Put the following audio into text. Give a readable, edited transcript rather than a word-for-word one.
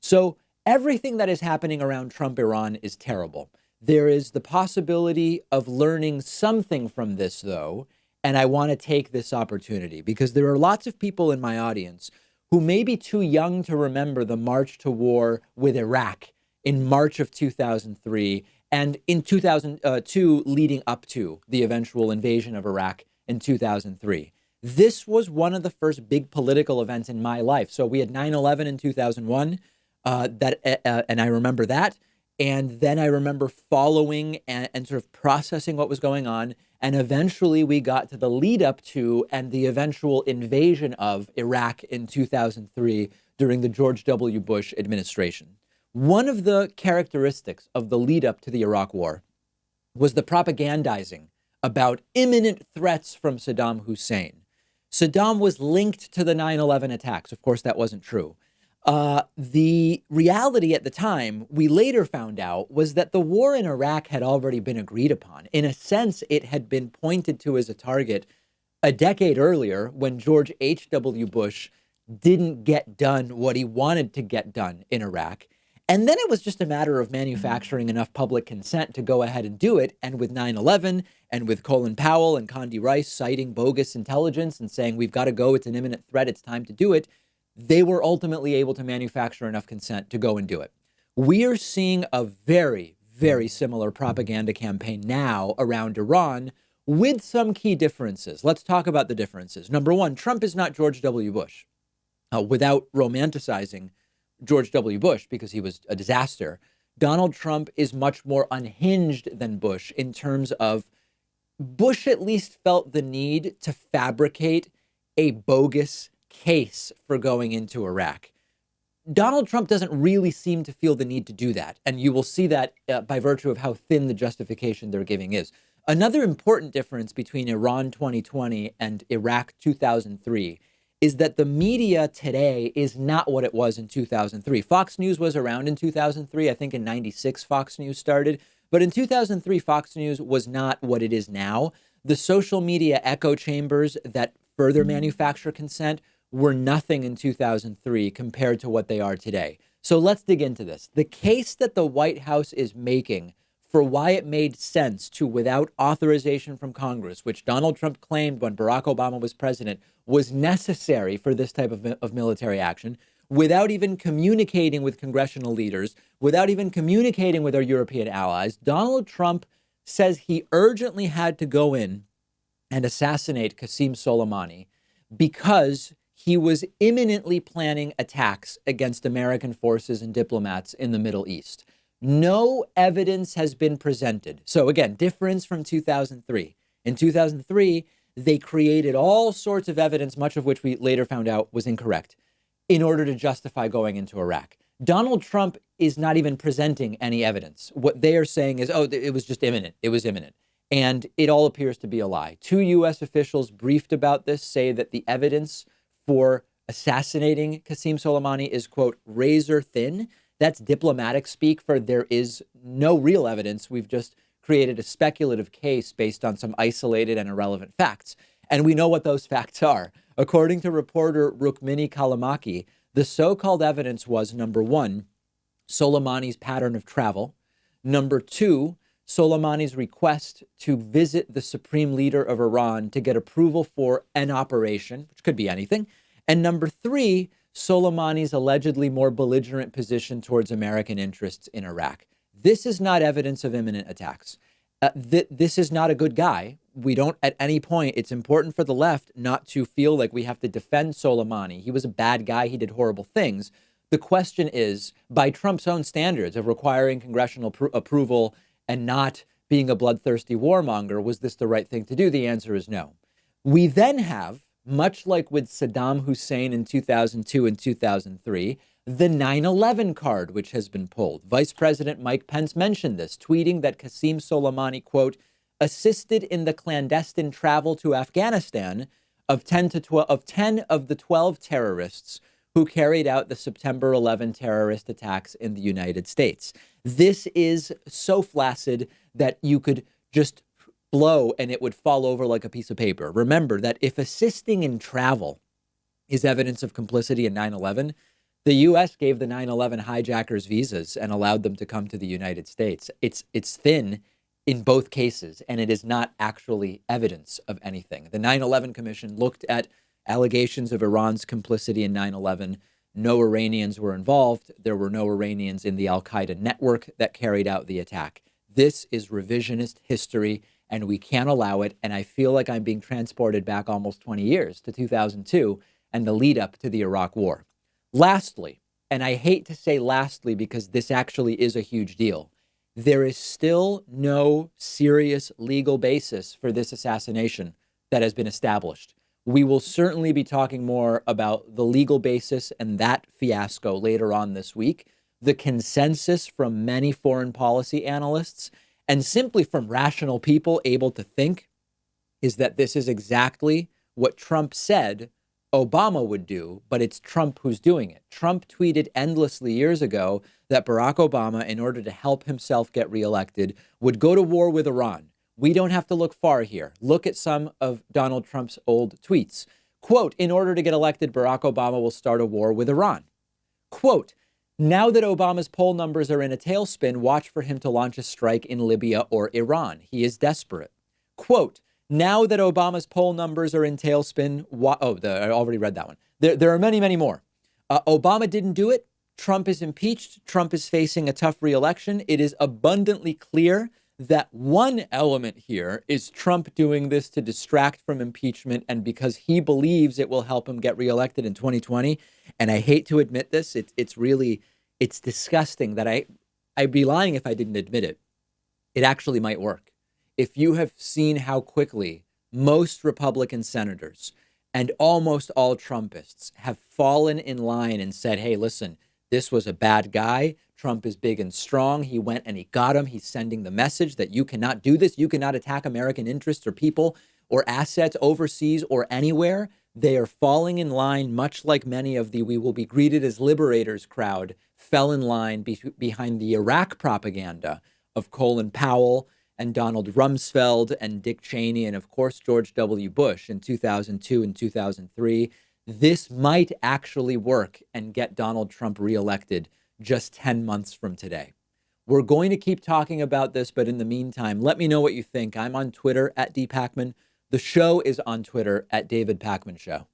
So everything that is happening around Trump-Iran is terrible. There is the possibility of learning something from this, though, and I want to take this opportunity because there are lots of people in my audience who may be too young to remember the march to war with Iraq in March of 2003 and in 2002 leading up to the eventual invasion of Iraq in 2003. This was one of the first big political events in my life. So we had 9/11 in 2001, and I remember that. And then I remember following and sort of processing what was going on. And eventually we got to the lead up to and the eventual invasion of Iraq in 2003 during the George W. Bush administration. One of the characteristics of the lead up to the Iraq war was the propagandizing about imminent threats from Saddam Hussein. Saddam was linked to the 9/11 attacks. Of course, that wasn't true. The reality at the time, we later found out, was that the war in Iraq had already been agreed upon. In a sense, it had been pointed to as a target a decade earlier when George H.W. Bush didn't get done what he wanted to get done in Iraq. And then it was just a matter of manufacturing enough public consent to go ahead and do it. And with 9/11 and with Colin Powell and Condi Rice citing bogus intelligence and saying, we've got to go, it's an imminent threat, it's time to do it, they were ultimately able to manufacture enough consent to go and do it. We are seeing a very, very similar propaganda campaign now around Iran with some key differences. Let's talk about the differences. Number one, Trump is not George W. Bush. Without romanticizing George W. Bush, because he was a disaster, Donald Trump is much more unhinged than Bush in terms of Bush at least felt the need to fabricate a bogus case for going into Iraq. Donald Trump doesn't really seem to feel the need to do that. And you will see that by virtue of how thin the justification they're giving is. Another important difference between Iran 2020 and Iraq 2003 is that the media today is not what it was in 2003. Fox News was around in 2003. I think in 96, Fox News started. But in 2003, Fox News was not what it is now. The social media echo chambers that further manufacture consent were nothing in 2003 compared to what they are today. So let's dig into this. The case that the White House is making for why it made sense to, without authorization from Congress, which Donald Trump claimed when Barack Obama was president, was necessary for this type of military action, without even communicating with congressional leaders, without even communicating with our European allies, Donald Trump says he urgently had to go in and assassinate Qassim Soleimani because he was imminently planning attacks against American forces and diplomats in the Middle East. No evidence has been presented. So again, difference from 2003. In 2003, they created all sorts of evidence, much of which we later found out was incorrect, in order to justify going into Iraq. Donald Trump is not even presenting any evidence. What they are saying is, oh, it was just imminent. It was imminent. And it all appears to be a lie. 2 U.S. officials briefed about this say that the evidence for assassinating Qassim Soleimani is, quote, razor thin. That's diplomatic speak for there is no real evidence. We've just created a speculative case based on some isolated and irrelevant facts. And we know what those facts are. According to reporter Rukmini Kalamaki, the so-called evidence was, number one, Soleimani's pattern of travel. Number two, Soleimani's request to visit the supreme leader of Iran to get approval for an operation, which could be anything. And number three, Soleimani's allegedly more belligerent position towards American interests in Iraq. This is not evidence of imminent attacks. This is not a good guy. We don't at any point, it's important for the left not to feel like we have to defend Soleimani. He was a bad guy. He did horrible things. The question is, by Trump's own standards of requiring congressional approval and not being a bloodthirsty warmonger, was this the right thing to do? The answer is no. We then have, much like with Saddam Hussein in 2002 and 2003, the 9/11 card, which has been pulled. Vice President Mike Pence mentioned this, tweeting that Qassim Soleimani, quote, assisted in the clandestine travel to Afghanistan of 10 of the 12 terrorists who carried out the September 11 terrorist attacks in the United States. This is so flaccid that you could just blow and it would fall over like a piece of paper. Remember that if assisting in travel is evidence of complicity in 9/11, The U.S. gave the 9/11 hijackers visas and allowed them to come to the United States. It's thin in both cases, and it is not actually evidence of anything. The 9/11 Commission looked at allegations of Iran's complicity in 9/11. No Iranians were involved. There were no Iranians in the al-Qaeda network that carried out the attack. This is revisionist history, and we can't allow it. And I feel like I'm being transported back almost 20 years to 2002 and the lead up to the Iraq War. Lastly, and I hate to say lastly because this actually is a huge deal, there is still no serious legal basis for this assassination that has been established. We will certainly be talking more about the legal basis and that fiasco later on this week. The consensus from many foreign policy analysts and simply from rational people able to think is that this is exactly what Trump said Obama would do, but it's Trump who's doing it. Trump tweeted endlessly years ago that Barack Obama, in order to help himself get reelected, would go to war with Iran. We don't have to look far here. Look at some of Donald Trump's old tweets. Quote, in order to get elected, Barack Obama will start a war with Iran. Quote, now that Obama's poll numbers are in a tailspin, watch for him to launch a strike in Libya or Iran. He is desperate. Quote, now that Obama's poll numbers are in tailspin, I already read that one. There are many, many more. Obama didn't do it. Trump is impeached. Trump is facing a tough reelection. It is abundantly clear that one element here is Trump doing this to distract from impeachment and because he believes it will help him get reelected in 2020. And I hate to admit this. It's disgusting that I'd be lying if I didn't admit it. It actually might work. If you have seen how quickly most Republican senators and almost all Trumpists have fallen in line and said, hey, listen, this was a bad guy. Trump is big and strong. He went and he got him. He's sending the message that you cannot do this. You cannot attack American interests or people or assets overseas or anywhere. They are falling in line, much like many of the we will be greeted as liberators crowd fell in line behind the Iraq propaganda of Colin Powell and Donald Rumsfeld and Dick Cheney and, of course, George W. Bush in 2002 and 2003. This might actually work and get Donald Trump reelected just 10 months from today. We're going to keep talking about this, but in the meantime, let me know what you think. I'm on Twitter at @DPakman. The show is on Twitter at David Pakman Show.